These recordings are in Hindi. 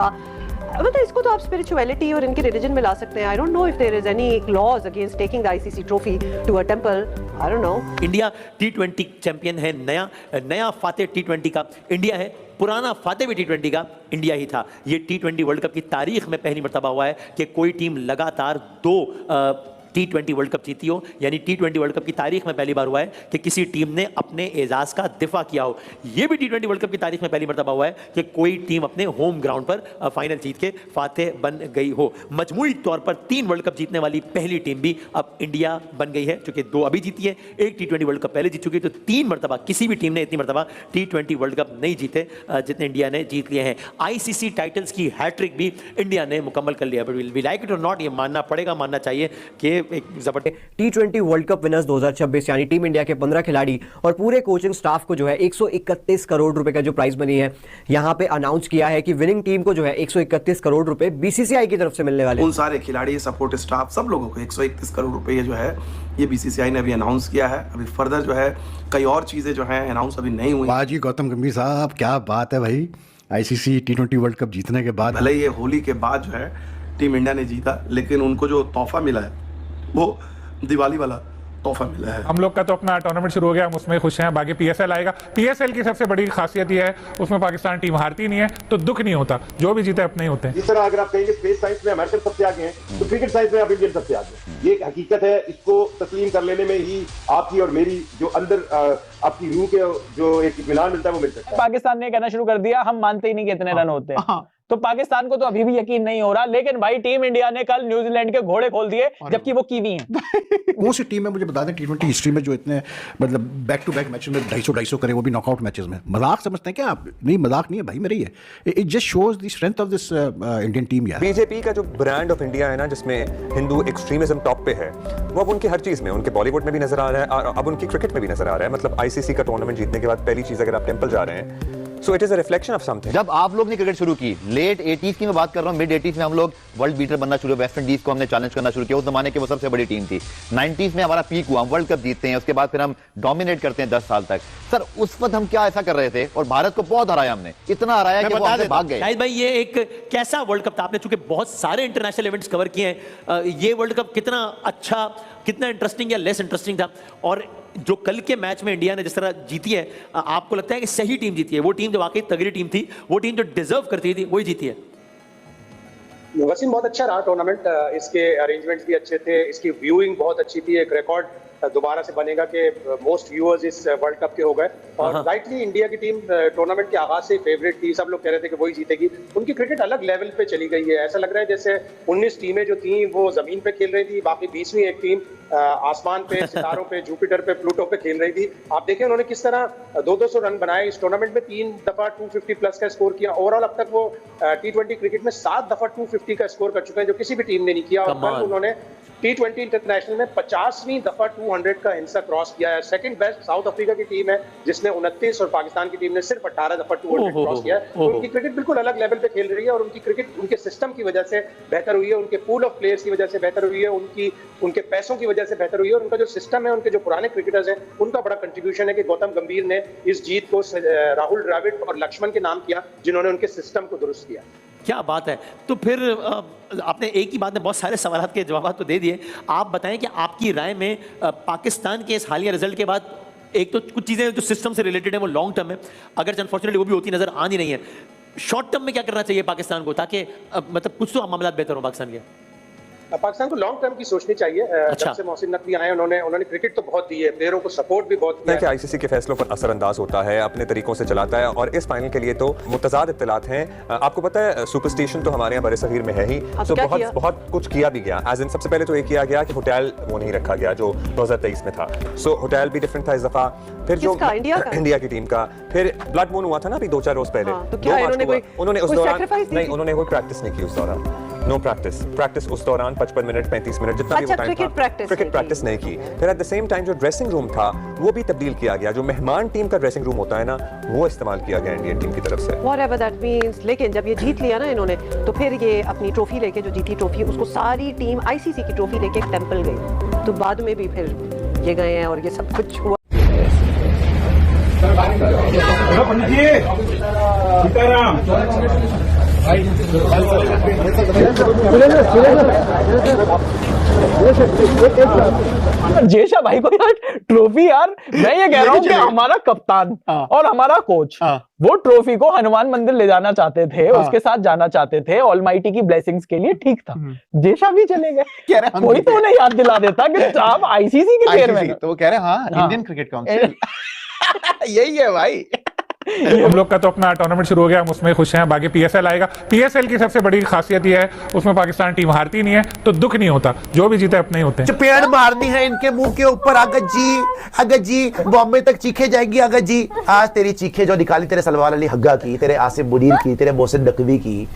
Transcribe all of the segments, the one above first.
मतलब इसको तो आप स्पिरिचुअलिटी और इनके रिलीजन में ला सकते हैं. I don't know if there is any laws against taking the ICC trophy to a temple. I don't know. India T20 champion है. नया फातेह T20 का इंडिया है. पुराना फातेह भी T20 का इंडिया ही था. ये T20 वर्ल्ड कप की तारीख में पहली मर्तबा हुआ है कि कोई टीम लगातार 2 T20 वर्ल्ड कप जीती हो. यानी T20 वर्ल्ड कप की तारीख में पहली बार हुआ है कि किसी टीम ने अपने एजाज का दिफा किया हो. यह भी T20 वर्ल्ड कप की तारीख में पहली मर्तबा हुआ है कि कोई टीम अपने होम ग्राउंड पर फाइनल जीत के फातेह बन गई हो. मजमूई तौर पर 3 वर्ल्ड कप जीतने वाली पहली टीम भी अब इंडिया बन गई है, क्योंकि 2 अभी जीती है, 1 T20 वर्ल्ड कप पहले जीत चुकी है. तो 3 मर्तबा किसी भी टीम ने इतनी मर्तबा T20 वर्ल्ड कप नहीं जीते जितने इंडिया ने जीत लिए हैं. आईसीसी टाइटल्स की हैट्रिक भी इंडिया ने मुकम्मल कर लिया. बट वी लाइक इट और नॉट, ये मानना पड़ेगा, मानना चाहिए कि एक जबरदस्त T20 वर्ल्ड कप विनर्स 2026 यानी टीम इंडिया के 15 खिलाड़ी और पूरे कोचिंग स्टाफ को जो है 131 करोड़ रुपए का जो प्राइस मनी है यहां पे अनाउंस किया है कि विनिंग टीम को जो है 131 करोड़ रुपए बीसीसीआई की तरफ से मिलने वाले. उन सारे खिलाड़ी, सपोर्ट स्टाफ, सब लोगों को 131 करोड़ रुपए जो है ये बीसीसीआई ने अभी अनाउंस किया है. अभी फर्दर जो है कई और चीजें जो है अनाउंस अभी नहीं हुई. वाह जी गौतम गंभीर साहब, क्या बात है भाई. आईसीसी T20 वर्ल्ड कप जीतने के बाद, भले ये होली के बाद जो है टीम इंडिया ने जीता, लेकिन उनको जो तोहफा मिला है वो दिवाली वाला तोहफा मिला है. हम लोग का तो अपना टूर्नामेंट शुरू हो गया, हम उसमें खुश हैं. बाकी PSL आएगा. PSL की सबसे बड़ी खासियत यह है उसमें पाकिस्तान टीम हारती नहीं है, तो दुख नहीं होता. जो भी जीते अपने ही होते हैं. जिस तरह अगर आप कहेंगे स्पेस साइंस में अमेरिकन सबसे आगे हैं, तो क्रिकेट साइंस में आप इंडियन सबसे आगे हैं. ये एक हकीकत है. इसको तस्लीम कर लेने में ही आपकी और मेरी जो अंदर आपकी रूह के जो एक इत्मीनान मिलता है वो मिल सकता है. पाकिस्तान ने कहना शुरू कर दिया हम मानते ही नहीं कि इतने रन होते हैं. तो पाकिस्तान को तो अभी भी यकीन नहीं हो रहा. लेकिन भाई टीम इंडिया ने कल न्यूजीलैंड के घोड़े खोल दिए, जबकि वो कीवी हैं. वो सी टीम है, मुझे बता दें T20 हिस्ट्री में जो इतने मतलब बैक टू बैक मैचेस में 250 करे, वो भी नॉकआउट मैचेस में. मजाक समझते हैं क्या आप? नहीं, मजाक नहीं है भाई, मेरे ही है. It just shows the strength of this Indian team. यार बीजेपी का जो ब्रांड ऑफ इंडिया है ना, जिसमें हिंदू एक्सट्रीमिज्म टॉप पे है, वो अब उनकी हर चीज में, उनके बॉलीवुड में भी नजर आ रहा है और अब उनकी क्रिकेट में भी नजर आ रहा है. मतलब आईसीसी का टूर्नामेंट जीतने के बाद पहली चीज अगर आप टेंपल जा रहे हैं, So it is a reflection of something. जब आप लोग ने क्रिकेट शुरू की लेट 80s की मैं बात कर रहा हूँ, मिड 80s में हम लोग वर्ल्ड बीटर बनना शुरू, वेस्ट इंडीज को हमने चैलेंज करना शुरू किया. उस जमाने की वो सबसे बड़ी टीम थी. 90s में हमारा पीक हुआ, हम वर्ल्ड कप जीतते हैं, उसके बाद फिर हम डोमिनेट करते हैं 10 साल तक. सर उस वक्त हम क्या ऐसा कर रहे थे और भारत को बहुत हराया हमने, इतना हराया कि वो हमसे भाग गए. शाहिद भाई, ये एक कैसा वर्ल्ड कप था? आपने चूंकि बहुत सारे इंटरनेशनल इवेंट्स कवर किए हैं, ये वर्ल्ड कप कितना अच्छा, कितना इंटरेस्टिंग या लेस इंटरेस्टिंग था? और जो कल के मैच में इंडिया ने जिस तरह जीती है, आपको लगता है कि सही टीम जीती है? वो टीम जो वाकई तगड़ी टीम थी, वो टीम जो डिजर्व करती थी, वही जीती है? वसीम, बहुत अच्छा रहा टूर्नामेंट. इसके अरेंजमेंट्स भी अच्छे थे, इसकी व्यूइंग बहुत अच्छी थी. एक रिकॉर्ड दोबारा से बनेगा कि मोस्ट व्यूअर्स इस वर्ल्ड कप के हो गए. और राइटली इंडिया की टीम टूर्नामेंट के आगाज से फेवरेट थी. सब लोग कह रहे थे कि वही जीतेगी. उनकी क्रिकेट अलग लेवल पे चली गई है. ऐसा लग रहा है जैसे 19 टीमें जो थी वो जमीन पे खेल रही थी, बाकी 20वीं एक टीम आसमान पे, सितारों पे, जुपिटर पे, प्लूटो पे खेल रही थी. आप देखें उन्होंने किस तरह 200 रन बनाए इस टूर्नामेंट में. 3 दफा 250 प्लस का स्कोर किया. ओवरऑल अब तक वो T20 क्रिकेट में 7 दफा 250 का स्कोर कर चुके हैं, जो किसी भी टीम ने नहीं किया. और कल उन्होंने T20 इंटरनेशनल में 50वीं दफा 200 का हिस्सा क्रॉस किया है. सेकंड बेस्ट साउथ अफ्रीका की टीम है जिसने 29, और पाकिस्तान की टीम ने सिर्फ 18 दफा 200 क्रॉस किया है. उनकी क्रिकेट बिल्कुल अलग लेवल पे खेल रही है और उनकी क्रिकेट उनके सिस्टम की वजह से बेहतर हुई है, उनके पूल ऑफ प्लेयर्स की वजह से बेहतर हुई है, उनके पैसों की वजह से बेहतर हुई है. और उनका जो सिस्टम है, उनके जो पुराने क्रिकेटर्स हैं, उनका बड़ा कंट्रीब्यूशन है कि गौतम गंभीर ने इस जीत को राहुल द्रविड़ और लक्ष्मण के नाम किया, जिन्होंने उनके सिस्टम को दुरुस्त किया. क्या बात है. तो फिर आपने एक ही बात में बहुत सारे सवाल के जवाब तो दे दिए. आप बताएं कि आपकी राय में पाकिस्तान के इस हालिया रिजल्ट के बाद, एक तो कुछ चीज़ें जो सिस्टम से रिलेटेड है वो लॉन्ग टर्म है, अगर अनफॉर्चुनेटली वो भी होती नजर आ नहीं रही है. शॉर्ट टर्म में क्या करना चाहिए पाकिस्तान को, ताकि मतलब कुछ तो मामला बेहतर हो पाकिस्तान के? पाकिस्तान को लॉन्ग टर्म की सोचनी चाहिए. जब से मोहसिन नकवी आए उन्होंने क्रिकेट तो बहुत दी है, प्लेयरों को सपोर्ट भी बहुत किया है. आईसीसी के फैसलों पर असरअंदाज होता है, अपने तरीकों से चलाता है. और इस फाइनल के लिए तो मुतज़ाद इत्तलात हैं. आपको पता है सुपरस्टिशन तो हमारे यहाँ बरसगीर में है ही, तो बहुत कुछ किया भी गया. एज इन सबसे पहले तो ये किया गया कि होटल वो नहीं रखा गया जो 2023 में था. सो होटल भी डिफरेंट था इस दफा. फिर जो इंडिया की टीम का फिर ब्लड मून हुआ था ना अभी 2-4 रोज पहले, उन्होंने उस दौरान नहीं, उन्होंने कोई प्रैक्टिस नहीं की उस दौरान. नो प्रैक्टिस उस दौरान 55 मिनट 35 मिनट जितना भी टाइम था, क्रिकेट प्रैक्टिस नहीं की. फिर एट द सेम टाइम जो ड्रेसिंग रूम था वो भी तब्दील किया गया. जो मेहमान टीम का ड्रेसिंग रूम होता है ना, वो इस्तेमाल किया गया इंडियन टीम की तरफ से. Whatever that means. लेकिन जब ये जीत लिया ना इन्होंने, तो फिर ये अपनी ट्रॉफी लेके, जो जीती ट्रॉफी, उसको सारी टीम आईसीसी की ट्रॉफी लेके एक टेंपल गई. तो बाद में भी फिर ये गए हैं और ये सब कुछ हुआ. जेशा भाई को यार ट्रॉफी, यार मैं ये कह रहा हूँ कि हमारा कप्तान और हमारा कोच वो ट्रॉफी को हनुमान मंदिर ले जाना चाहते थे, उसके साथ जाना चाहते थे ऑलमाइटी की ब्लेसिंग्स के लिए, ठीक था। जेशा भी चले गए, कोई तो उन्हें याद दिला देता कि आप आईसीसी के चेयरमैन, तो वो कह रहे हैं हाँ इंडियन क्रिकेट काउंसिल यही है भाई। हम लोग का तो अपना टूर्नामेंट शुरू हो गया, हम उसमें खुश हैं। बाकी पीएसएल आएगा। पीएसएल की सबसे बड़ी खासियत यह है उसमें पाकिस्तान टीम हारती नहीं है, तो दुख नहीं होता, जो भी जीते अपने ही होते हैं। चपेड़ मारनी है इनके मुंह के ऊपर, अगत जी बॉम्बे तक चीखे जाएगी। अगत जी आज तेरी चीखे जो निकाली तेरे सलमान अली हग्गा की, तेरे आसिफ मुनीर की, तेरे मोहसिन नकवी की,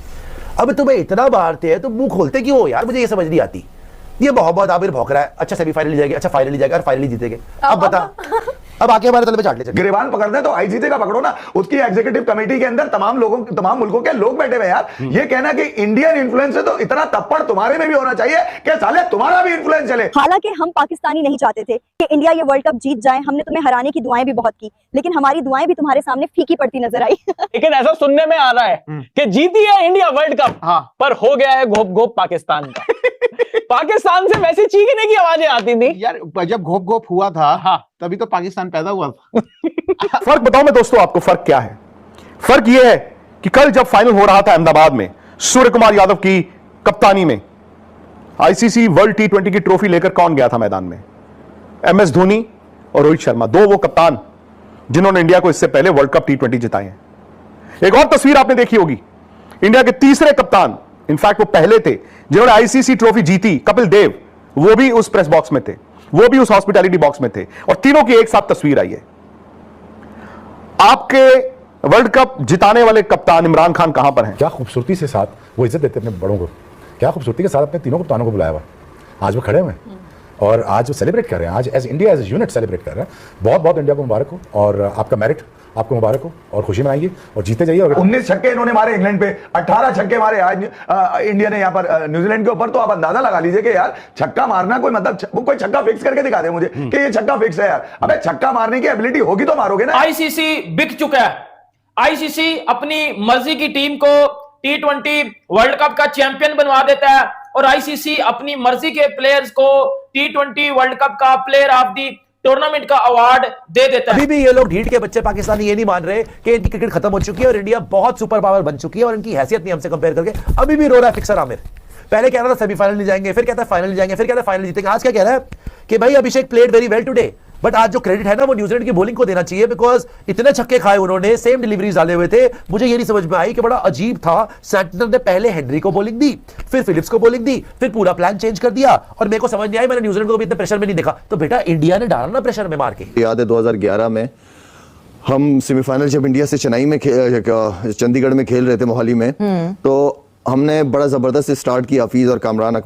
अब तुम्हें इतना मारते हैं तो मुंह खोलते क्यों हो यार? मुझे ये समझ नहीं आती। ये मोहम्मद आमिर भौंक रहा है, अच्छा सेमीफाइनल जाएगी, अच्छा फाइनल जाएगा और फाइनल जीतेंगे। अब बता, अब आके हमारे तले पे चाट ले। गिरेबान पकड़ना है तो आईसीसी का पकड़ो ना, उसकी एग्जीक्यूटिव कमेटी के अंदर तमाम मुल्कों के लोग बैठे हुए यार। ये कहना कि इंडियन इन्फ्लुएंस है तो इतना तप्पड़ तुम्हारे में भी होना चाहिए कि साले तुम्हारा भी इन्फ्लुएंस चले। हालांकि हम पाकिस्तानी नहीं चाहते थे कि इंडिया ये वर्ल्ड कप जीत जाए, हमने तुम्हें हराने की दुआएं भी बहुत की, लेकिन हमारी दुआएं भी तुम्हारे सामने फीकी पड़ती नजर आई। लेकिन ऐसा सुनने में आ रहा है कि जीती है इंडिया वर्ल्ड कप, पर हो गया है घोप घोप पाकिस्तान का। पाकिस्तान से वैसे चीखने की आवाजें आती थी यार, जब घोप घोप हुआ था तभी तो पाकिस्तान पैदा हुआ था। फर्क बताऊं मैं दोस्तों आपको, फर्क क्या है? फर्क यह है कि कल जब फाइनल हो रहा था अहमदाबाद में, सूर्य कुमार यादव की कप्तानी में आईसीसी वर्ल्ड टी20 की ट्रॉफी लेकर कौन गया था मैदान में? एमएस धोनी और रोहित शर्मा, दो वो कप्तान जिन्होंने इंडिया को इससे पहले वर्ल्ड कप टी20 जिताए हैं। एक और तस्वीर आपने देखी होगी, इंडिया के तीसरे कप्तान, इनफैक्ट वो पहले थे जिन्होंने आईसीसी ट्रॉफी जीती, कपिल देव, वो भी उस प्रेस बॉक्स में थे, वो भी उस हॉस्पिटैलिटी बॉक्स में थे, और तीनों की एक साथ तस्वीर आई है। आपके वर्ल्ड कप जिताने वाले कप्तान इमरान खान कहां पर हैं? क्या खूबसूरती से साथ वो इज्जत देते अपने बड़ों को, क्या खूबसूरती के साथ अपने तीनों कप्तानों को बुलाया हुआ, आज वो खड़े हुए हैं और आज वो सेलिब्रेट कर रहे हैं, आज as India as unit celebrate कर रहे हैं। बहुत बहुत इंडिया को मुबारक हो और आपका मेरिट आपको मुबारक हो और खुशी मनाइए और जीते जाइए। 19 छक्के इन्होंने मारे इंग्लैंड पे, 18 छक्के मारे आज इंडिया ने यहाँ पर न्यूजीलैंड के ऊपर। तो आप अंदाजा लगा लीजिए कि यार छक्का मारना कोई मतलब, कोई छक्का फिक्स करके दिखा दे मुझे कि ये छक्का फिक्स है यार। अबे छक्का मारने की एबिलिटी होगी तो मारोगे ना। आईसीसी बिक चुका है। आईसीसी अपनी मर्जी की टीम को टी20 वर्ल्ड कप का चैंपियन बनवा देता है और आईसीसी अपनी मर्जी के प्लेयर्स को टी20 वर्ल्ड कप का प्लेयर ऑफ द टूर्नामेंट का अवार्ड दे देता है। अभी भी ये लोग ढीठ के बच्चे पाकिस्तानी ये नहीं मान रहे कि इनकी क्रिकेट खत्म हो चुकी है और इंडिया बहुत सुपर पावर बन चुकी है और इनकी हैसियत नहीं हमसे कंपेयर करके। अभी भी रो रहा है फिक्सर आमिर, पहले कह रहा था सेमीफाइनल नहीं जाएंगे, फिर कहता है फाइनल जाएंगे, फिर कहता है फाइनल जीतेंगे। आज क्या कह रहा है कि भाई Abhishek played very well today, but आज जो क्रेडिट है ना वो न्यूजीलैंड की बॉलिंग को देना चाहिए, बिकॉज इतने छक्के खाए उन्होंने, सेम डिलीवरीज डाले हुए थे। मुझे ये नहीं समझ में आई कि बड़ा अजीब था, सेंटनर ने पहले हेनरी को बॉलिंग दी, फिर फिलिप्स को बॉलिंग दी, फिर पूरा प्लान चेंज कर दिया और मेरे को समझ नहीं आई, मैंने न्यूजीलैंड को भी इतने प्रेशर में नहीं देखा। तो बेटा इंडिया ने डाला ना प्रेशर में मार के। याद है 2011 में हम सेमीफाइनल जब इंडिया से चेन्नई में चंडीगढ़ में खेल रहे थे मोहाली में, तो हमने बड़ा जबरदस्त स्टार्ट किया, हफीज और कामरान